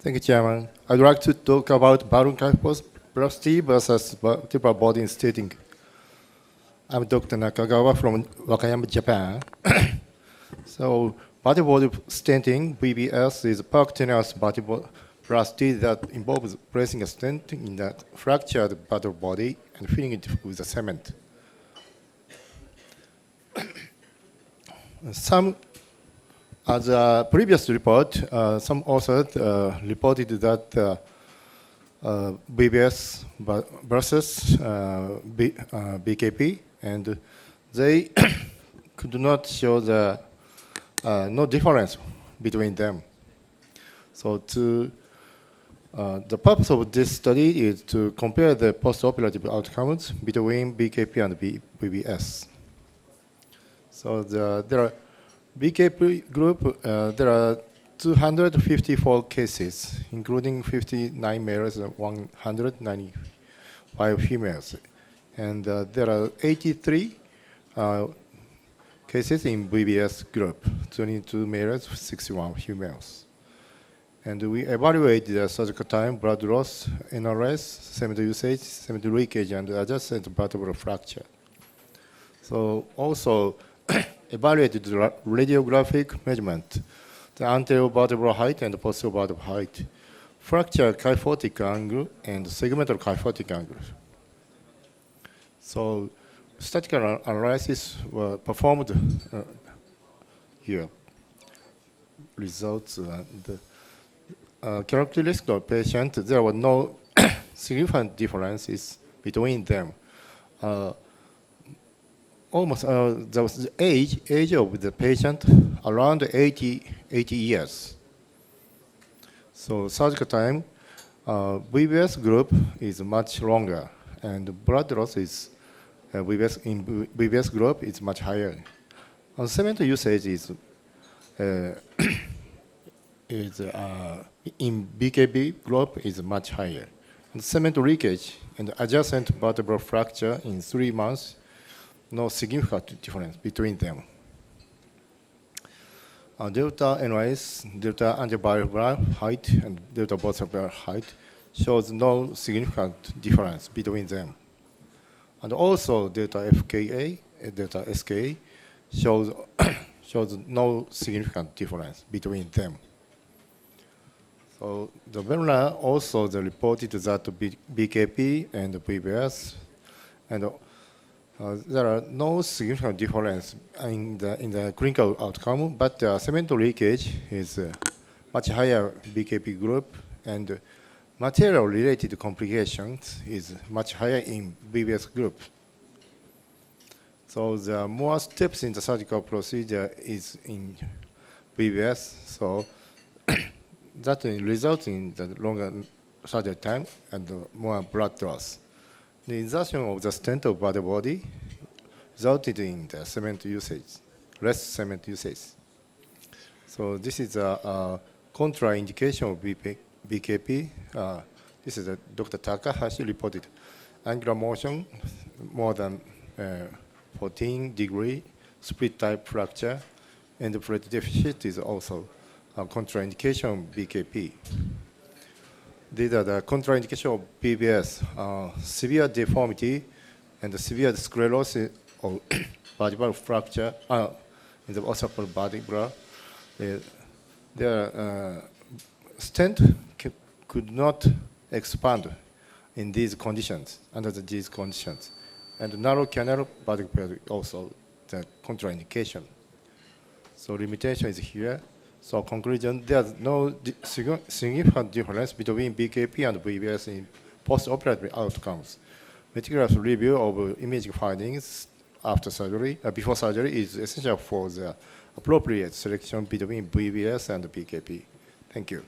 Thank you, Chairman. I'd like to talk about balloon kyphoplasty versus vertebral body stenting. I'm Dr. Nakagawa from Wakayama, Japan. So, vertebral stenting, VBS, is a percutaneous vertebroplasty that involves placing a stent in the fractured vertebral body and filling it with a cement. As a previous report, some authors reported that VBS versus BKP, and they could not show the no difference between them. So the purpose of this study is to compare the post-operative outcomes between BKP and VBS. So there are BKP group, there are 254 cases, including 59 males and 195 females. And there are 83 cases in VBS group, 22 males, 61 females. And we evaluate the surgical time, blood loss, NRS, cement usage, cement leakage, and adjacent vertebral fracture. So also, evaluated the radiographic measurement, the anterior vertebral height and posterior vertebral height, fracture kyphotic angle, and segmental kyphotic angle. So statistical analysis were performed here. Results, the characteristics of patient, there were no significant differences between them. Almost there was the age of the patient around 80 years. So surgical time, VBS group is much longer, and blood loss is in VBS group is much higher. And cement usage is in BKB group is much higher. And cement leakage and adjacent vertebral fracture in 3 months, no significant difference between them. Delta NOS, delta antevertebral height, and delta vertebral height shows no significant difference between them. And also delta FKA and delta SKA shows no significant difference between them. So the Verna also reported that BKP and VBS, and there are no significant difference in the clinical outcome, but cement leakage is much higher BKP group, and material-related complications is much higher in VBS group. So the more steps in the surgical procedure is in VBS, so that results in the longer surgery time and more blood loss. The insertion of the stent over the body resulted in the cement usage, less cement usage. So this is a contraindication of BKP. This is Dr. Takahashi reported angular motion more than 14 degree, split type fracture, and the plate deficit is also a contraindication of BKP. These are the contraindication of PBS, severe deformity and severe sclerosis or vertebral fracture in the occipital vertebra. The stent could not expand in these conditions, under these conditions. And narrow canal vertebral also the contraindication. So limitation is here. So conclusion, there's no significant difference between BKP and VBS in post-operative outcomes. Meticulous review of imaging findings after surgery, before surgery is essential for the appropriate selection between VBS and BKP. Thank you.